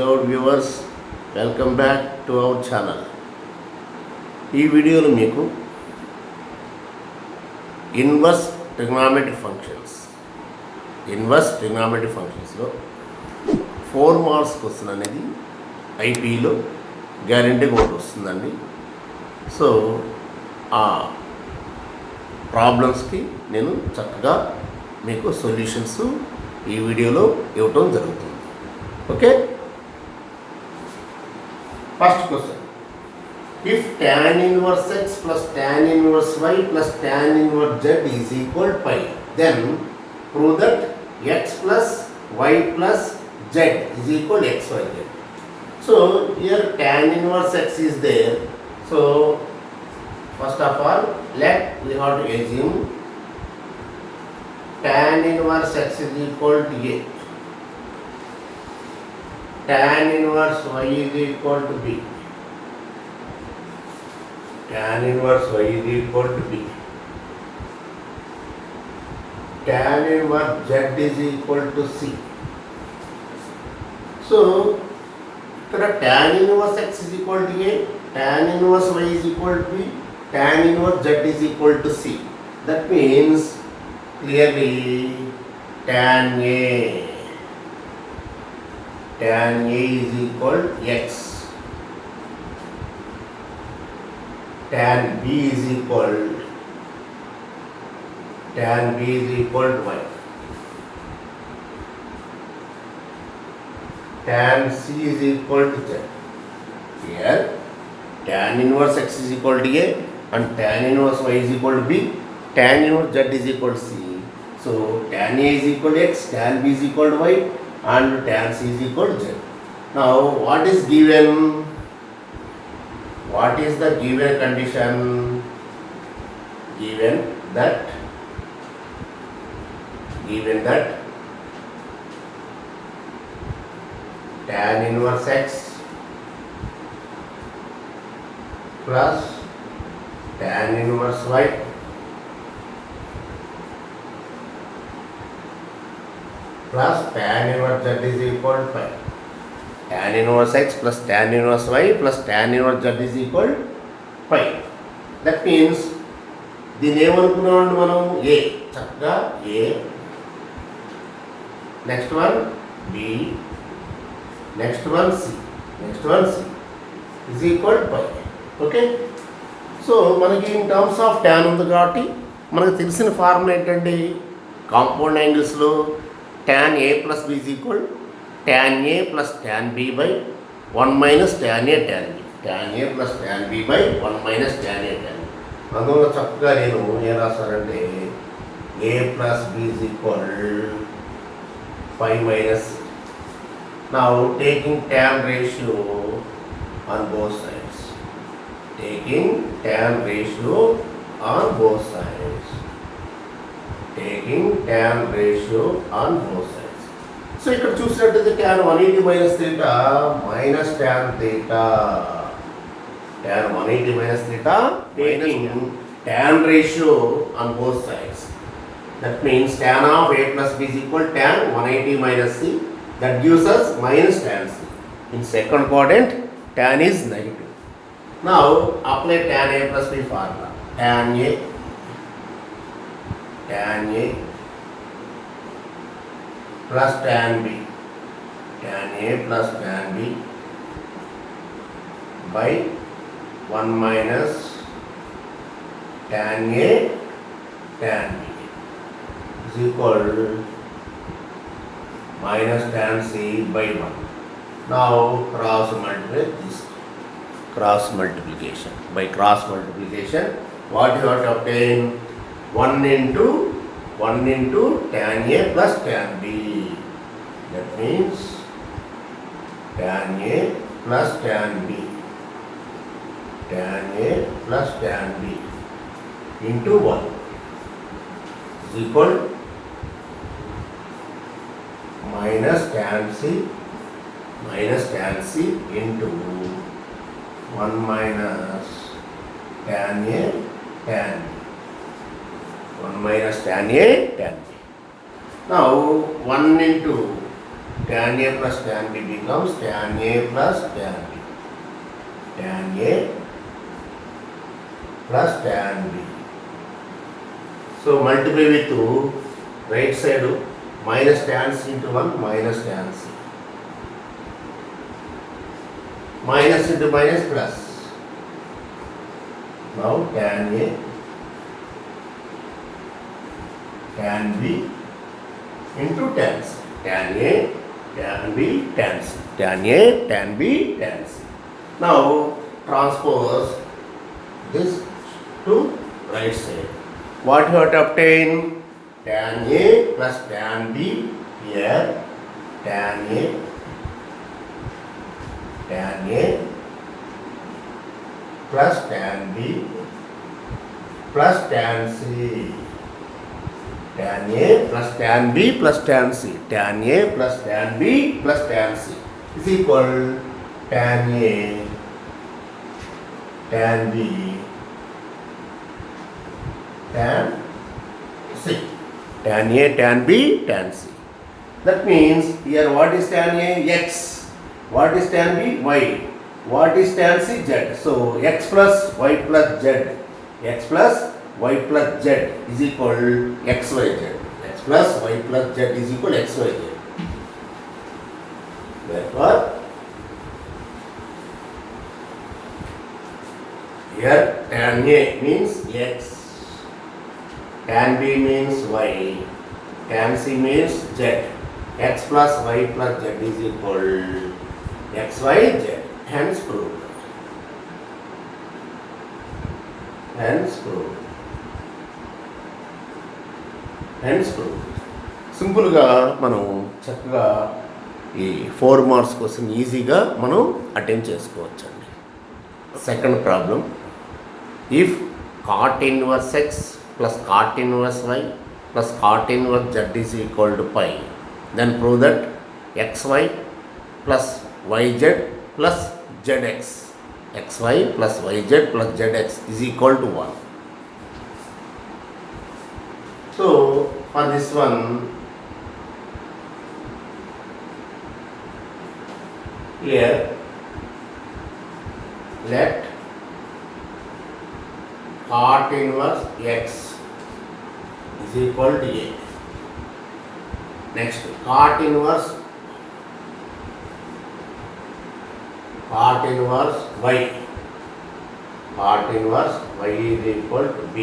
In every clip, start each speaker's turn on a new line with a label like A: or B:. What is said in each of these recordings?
A: beloved viewers, welcome back to our channel. ఈ వీడియోలో మీకు ఇన్వర్స్ ట్రిగ్నామెట్రిక్ ఫంక్షన్స్లో 4 మార్క్స్ క్వశ్చన్ అనేది ఐపీలో గ్యారెంటీగా ఒకటి వస్తుందండి. సో ఆ ప్రాబ్లమ్స్కి నేను చక్కగా మీకు సొల్యూషన్స్ ఈ వీడియోలో ఇవ్వటం జరుగుతుంది. Okay, first question. If tan inverse x plus tan inverse y plus tan inverse z is equal pi, then prove that x plus y plus z is equal x y z. So here tan inverse x is there. So first of all, we have to assume tan inverse x is equal to a. Tan inverse y is equal to b. Tan inverse y is equal to b. Tan inverse z is equal to c. So, here tan inverse x is equal to a, tan inverse y is equal to b, tan inverse z is equal to c. That means clearly tan a is equal to x. Tan B is equal to y. Tan C is equal to z. Here tan inverse x is equal to a and tan inverse y is equal to b. Tan inverse z is equal to c. So tan A is equal to x, tan B is equal to y and tan C is equal to z. Now what is given? What is the given condition? Given that tan inverse x plus tan inverse y plus tan inverse z is equal to pi. Tan inverse x plus tan inverse y plus tan inverse z is equal to pi. That means దీని ఏమనుకున్నామండి మనం? A, చక్కగా A, next one B, next one C is equal to pi. Okay, so మనకి in terms of tan ఉంది కాబట్టి మనకు తెలిసిన formula ఏంటండి? Compound యాంగిల్స్లో tan a plus b is equal tan a plus tan b by 1 minus tan a tan b. Tan a plus tan b by 1 minus tan a tan b. అందువల్ల చక్కగా నేను ఏం రాస్తానంటే a plus b is equal 5 minus. Now taking tan ratio on both sides. Taking tan ratio on both sides. So ఇక్కడ చూసినట్టయితే tan 180 minus theta minus tan theta. Tan 180 minus theta taking tan ratio on both sides. That means tan of a plus b is equal to tan 180 minus c. That gives us minus tan c. In second quadrant, tan is negative. Now apply tan a plus b formula. Tan a plus tan b. Tan a plus tan b by 1 minus tan a tan b is equal to minus tan c by 1. Now cross multiplication. By cross multiplication, what you have to obtain? 1 into tan a plus tan b. That means tan a plus tan b. Tan a plus tan b into 1 is equal minus tan c into 1 minus tan a tan b. 1 minus tan a tan b. Now 1 into tan A plus tan B becomes tan A plus tan B. Tan A plus tan B. So multiply with 2, right side minus tan C into 1 minus tan C. Minus into minus plus. Now tan A, tan B into tan C. Tan A, tan B, tan C. Tan A, tan B, tan C. Now transpose this to right side. What you have to obtain? Tan A plus tan B here. Tan A plus tan B plus tan C. Tan A plus tan B plus tan C. Tan A plus tan B plus tan C is equal tan A, tan B, tan C. Tan A, tan B, tan C. That means here what is tan A? X. What is tan B? Y. What is tan C? Z. So x plus y plus z. X plus y plus z is equal xyz. X plus y plus z is equal xyz. Therefore, here tan A means x, tan B means y, tan C means z. X plus y plus z is equal xyz. Hence proved. Hence proved. Hence proved. సింపుల్గా మనం చక్కగా ఈ 4 marks కోసం ఈజీగా మనం attempt చేసుకోవచ్చు అండి. Second problem, if cot inverse x plus cot inverse y plus cot inverse z is equal to pi, then prove that xy plus yz plus zx, xy plus yz plus zx is equal to 1. So for this one, here let cot inverse x is equal to a. Next, cot inverse y. Cot inverse y is equal to b.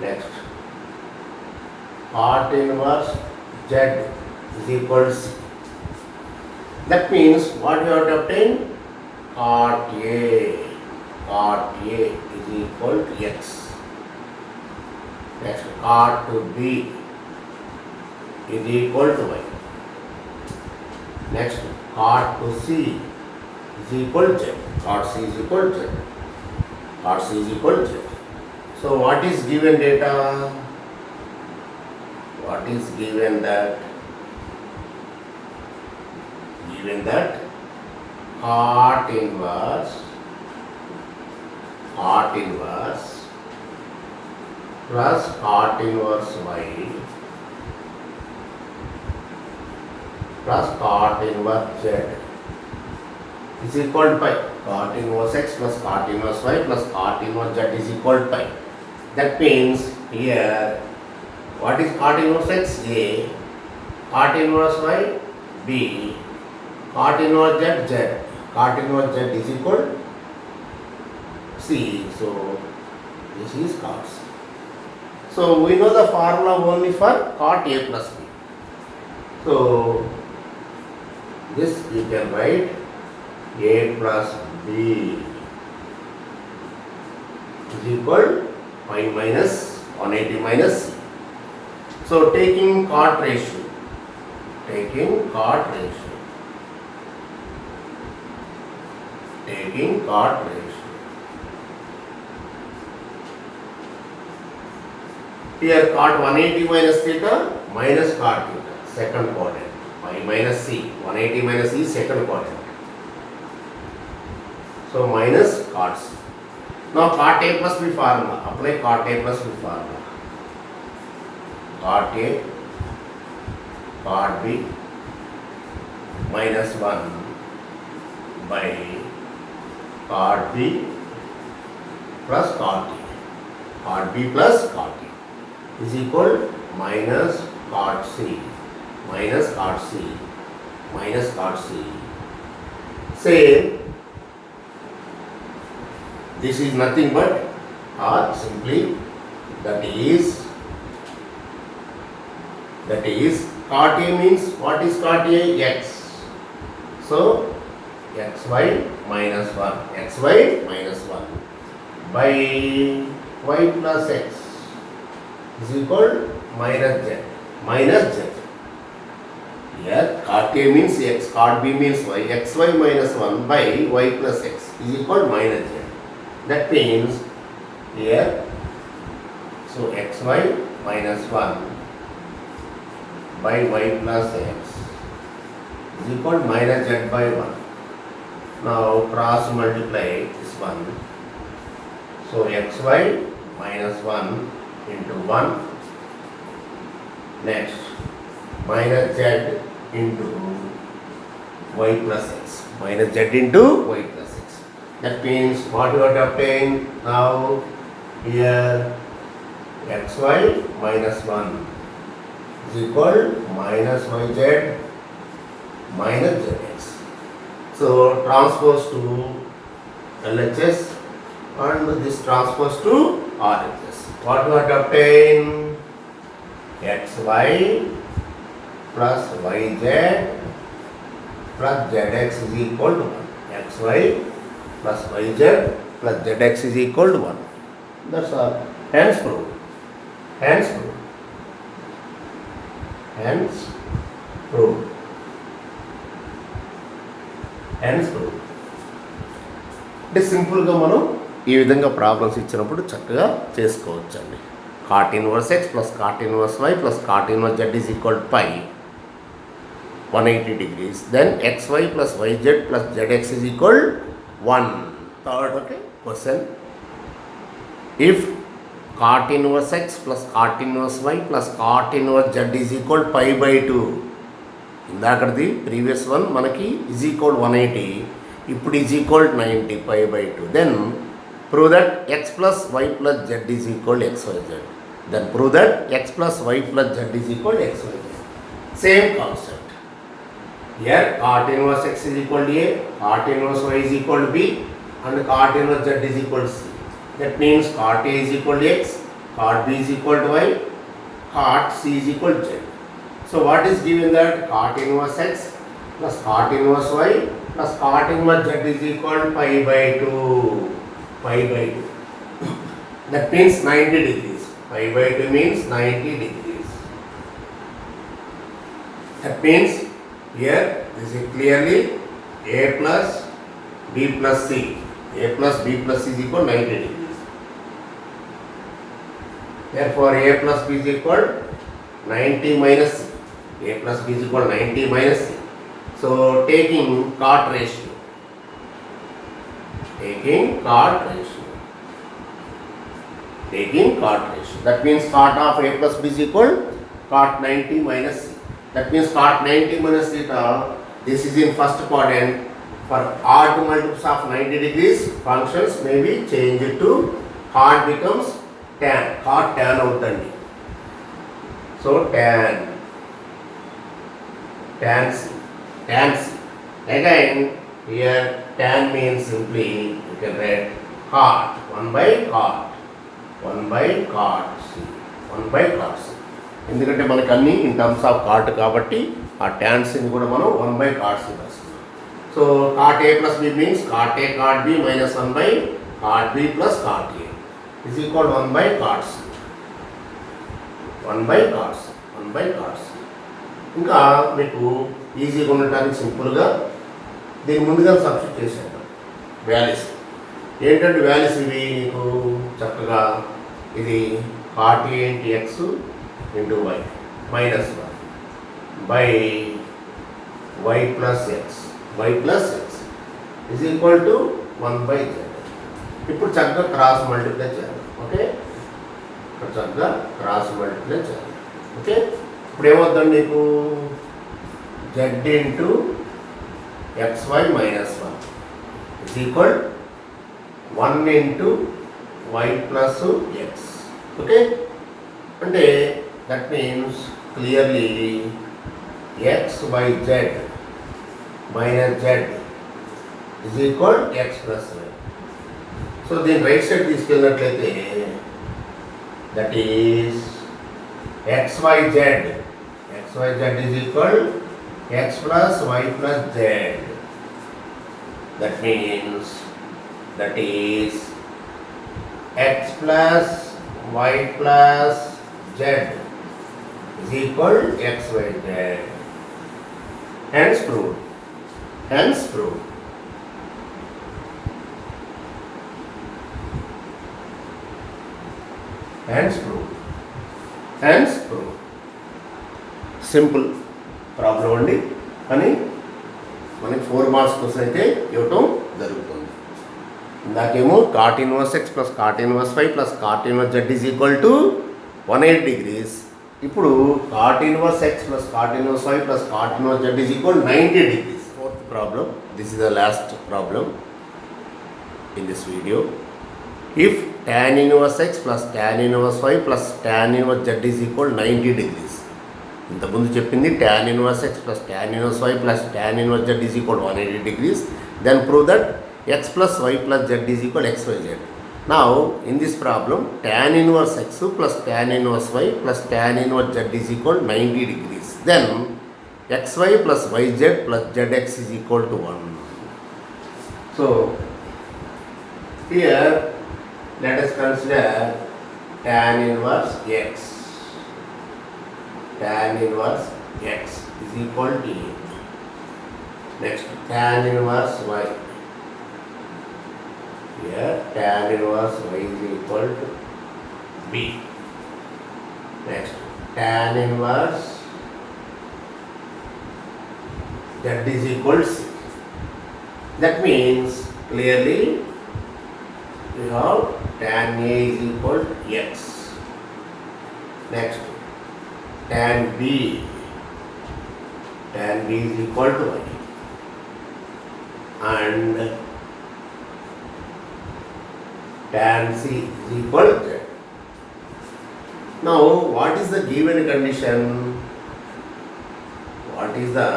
A: Next, cot inverse z is equal to c. That means what you have to obtain? Cot A is equal to x. Next, cot to b is equal to y. Next, cot to c is equal to z. Cot c is equal to z. Cot c is equal to z. So what is given data? What is given that? Given that cot inverse plus cot inverse y plus cot inverse z is equal to pi. Cot inverse x plus cot inverse y plus cot inverse z is equal to pi. That means here what is cot inverse x? A. Cot inverse y? B. Cot inverse z? Z. Cot inverse z is equal to C. So this is cot C. So we know the formula only for cot A plus B. So this you can write A plus B is equal pi minus 180 minus C. So taking cot ratio. Here cot 180 minus theta minus cot theta, second quadrant. Pi minus C, 180 minus C, second quadrant. So minus cot C. Now cot A plus B formula. Apply cot A plus B formula. Cot A, cot B minus 1 by cot B plus cot A. Cot B plus cot A is equal minus cot C minus cot C minus cot C. Say this is nothing but or simply that is cot A means what is cot A? X. So xy minus 1 xy minus 1 by y plus x is equal minus z. Here cot A means x, cot B means y, xy minus 1 by y plus x is equal minus z. That means here, so xy minus 1 by y plus x is equal minus z by 1. Now cross multiply this one. So xy minus 1 into 1. Next minus z into y plus x. Minus z into y plus x. That means what you have to obtain now here xy minus 1 is equal minus yz minus zx. So transpose to LHS and this transpose to RHS. What you have to obtain? xy plus yz plus zx is equal to 1. xy plus yz plus zx is equal to 1. That's all. Hence proved. Hence proved. Hence proved. Hence proved. అంటే సింపుల్గా మనం ఈ విధంగా problems ఇచ్చినప్పుడు చక్కగా చేసుకోవచ్చండి. Cot inverse x plus cot inverse y plus cot inverse z is equal to pi 180 degrees. Then xy plus yz plus zx is equal 1. Third question. If cot inverse x plus cot inverse y plus cot inverse z is equal pi by 2. ఇందాకది previous one మనకి is equal 180, ఇప్పుడు is equal 90 pi by 2. Then prove that X plus Y plus Z is equal XYZ. Then prove that X plus Y plus Z is equal XYZ. Same concept. Here cot inverse x is equal to A, cot inverse y is equal to B and cot inverse z is equal to C. That means cot A is equal to x, cot B is equal to y, cot C is equal to z. So what is given that cot inverse x plus cot inverse y plus cot inverse z is equal to pi by 2. Pi by 2. That means 90 degrees. Pi by 2 means 90 degrees. That means here this is clearly A plus B plus C. A plus B plus C is equal 90 degrees. Therefore A plus B is equal 90 minus C. A plus B is equal 90 minus C. So taking cot ratio. Taking cot ratio. Taking cot ratio. That means cot of A plus B is equal cot 90 minus C. That means cot 90 minus theta, this is in first quadrant. For odd multiples of 90 degrees, functions may be changed to cot becomes tan. Cot tan avutandi. So tan C. Tan C. Again, here tan means simply you can write cot. 1 by cot. 1 by cot C. 1 by cot C. ఎందుకంటే మనకు అన్నీ in terms of cot కాబట్టి ఆ ట్యాన్స్ని కూడా మనం 1 by cots రాస్తున్నాం. So cot A plus B means cot A cot B minus 1 by cot B plus cot A is equal 1 by cots. 1 by cots. 1 by cots. ఇంకా మీకు ఈజీగా ఉండటానికి సింపుల్గా దీని ముందుగా సబ్స్టిట్యూట్ చేసేద్దాం వాల్యూస్. ఏంటంటే వాల్యూస్ ఇవి నీకు చక్కగా ఇది cot A into x into y minus 1 by y plus x is equal to 1 by z. ఇప్పుడు చక్కగా క్రాస్ మల్టిప్లై చేయాలి. ఓకే, ఇప్పుడు చక్కగా క్రాస్ మల్టిప్లై చేయాలి. ఓకే, ఇప్పుడు ఏమవుతుంది నీకు z into xy minus 1 is equal 1 into y plus x. Okay? And that means clearly x by z minus z is equal x plus y. So then right side తీసుకెళ్ళినట్లయితే that is xyz is equal x plus y plus z. That means that is x plus y plus z is equal xyz. Hence proved. Hence proved. Hence proved. Hence proved. Simple problem అండి అని మనకి 4 marks కోసం అయితే ఇవ్వటం జరుగుతుంది. ఇందాకేమో cot inverse x plus cot inverse y plus cot inverse z is equal to 180 degrees. ఇప్పుడు cot inverse x plus cot inverse y plus cot inverse z is equal 90 degrees. Fourth problem, this is the last problem in this video. If tan inverse x plus tan inverse y plus tan inverse z is equal 90 degrees. ఇంతకుముందు చెప్పింది tan inverse x plus tan inverse y plus tan inverse z is equal 180 degrees. Then prove that x plus y plus z is equal xyz. Now in this problem tan inverse x plus tan inverse y plus tan inverse z is equal 90 degrees. Then xy plus yz plus zx is equal to 1. So here let us consider tan inverse x. Tan inverse x is equal to A. Next, tan inverse y. Here, tan inverse y is equal to B. Next, tan inverse z is equal to C. That means clearly we have tan A is equal to x. Next, tan B is equal to y. And tan C is equal to z. Now, what is the given condition? What is the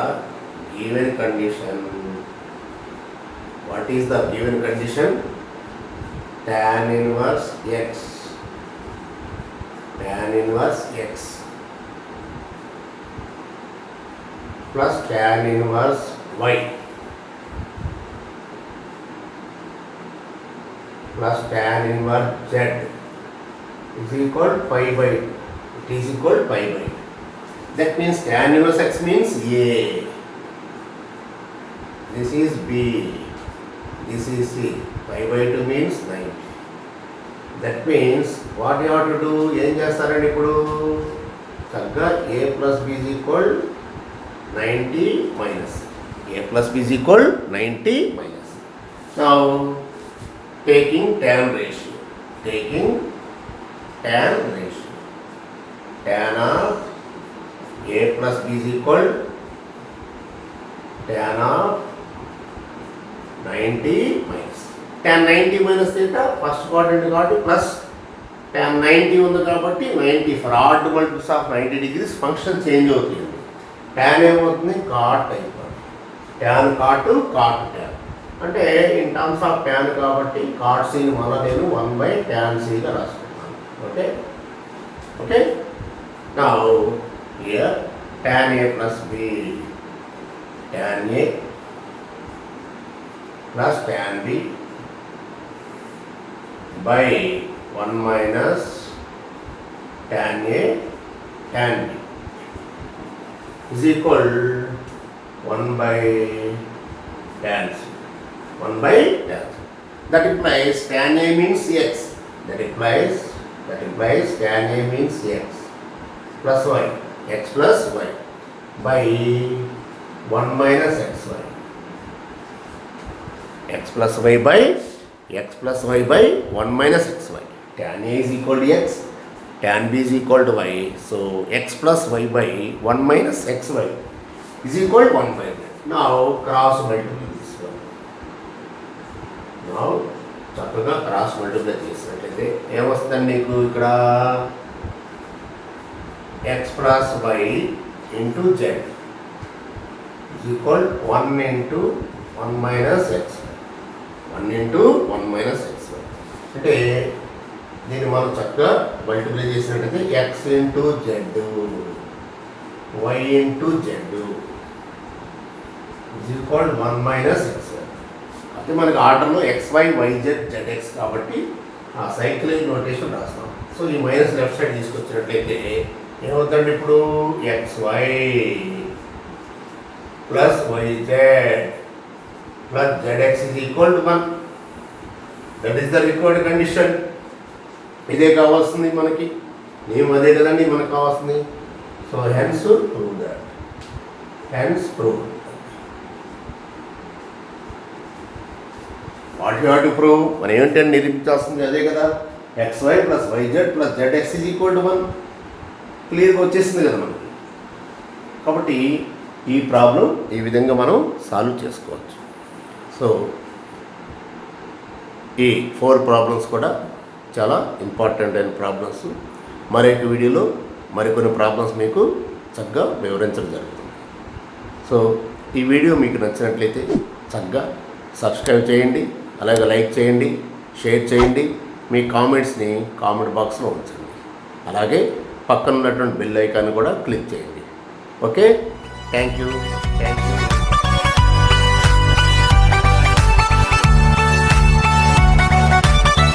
A: given condition? What is the given condition? Tan inverse x plus tan inverse y plus tan inverse z is equal to pi by, it is equal to pi by. That means tan inverse x means A, this is B, this is C, pi by 2 means 90. That means what you have to do, ఏం చేస్తారండి ఇప్పుడు చక్కగా A plus B is equal 90 minus A plus B is equal 90 minus. Now taking tan ratio, tan of A plus B is equal tan of 90 minus tan 90 minus theta first quadrant కాబట్టి plus tan 90 ఉంది కాబట్టి 90 for odd multiples of 90 degrees function change అవుతుంది. tan ఏమవుతుంది cot అయిపోతుంది, tan cot tan అంటే in terms of tan కాబట్టి cot c ని మళ్ళీ నేను 1/tan c గా రాసుకుంటాను. Okay okay now here tan a plus b, tan a plus tan b by 1 minus tan a tan b is equal 1/tan c. That implies tan a means x. That implies tan a means x plus y, x plus y by 1 minus xy. X plus y by 1 minus xy. Tan a is equal to x, tan b is equal to y. So x plus y by 1 minus xy is equal to 1/. నా cross multiple తీసుకోవాలి. నా చక్కగా cross multiply చేసినట్లయితే ఏమొస్తుందండి మీకు ఇక్కడ x plus y into z equal 1 into 1 minus x 1 into 1 minus x. అంటే దీన్ని మనం చక్కగా మల్టిప్లై చేసినట్టయితే x into z y into z equal 1 minus x. అయితే మనకి ఆర్డర్లో XY YZ ZX కాబట్టి ఆ సైక్లిక్ నోటేషన్ రాస్తాం. సో ఈ మైనస్ లెఫ్ట్ సైడ్ తీసుకొచ్చినట్లయితే ఏమవుతుందండి ఇప్పుడు XY plus YZ plus ZX is equal to 1. That is the required condition. ఇదే కావాల్సింది మనకి, నేమ్ అదే కదండి మనకు కావాల్సింది. So hence prove that, hence prove. What you have to prove? మనం ఏంటంటే నిరూపించాల్సింది అదే కదా, XY plus YZ plus ZX is equal to 1. క్లియర్గా వచ్చేసింది కదా మనకి. కాబట్టి ఈ ప్రాబ్లం ఈ విధంగా మనం సాల్వ్ చేసుకోవచ్చు. సో ఈ 4 ప్రాబ్లమ్స్ కూడా చాలా ఇంపార్టెంట్ అయిన ప్రాబ్లమ్స్. మరొక వీడియోలో మరికొన్ని ప్రాబ్లమ్స్ మీకు చక్కగా వివరించడం జరుగుతుంది. సో ఈ వీడియో మీకు నచ్చినట్లయితే చక్కగా సబ్స్క్రైబ్ చేయండి, అలాగే లైక్ చేయండి, షేర్ చేయండి, మీ కామెంట్స్ని కామెంట్ బాక్స్లో ఉంచండి. అలాగే పక్కన ఉన్నటువంటి బెల్ ఐకాన్ కూడా క్లిక్ చేయండి. Okay, thank you.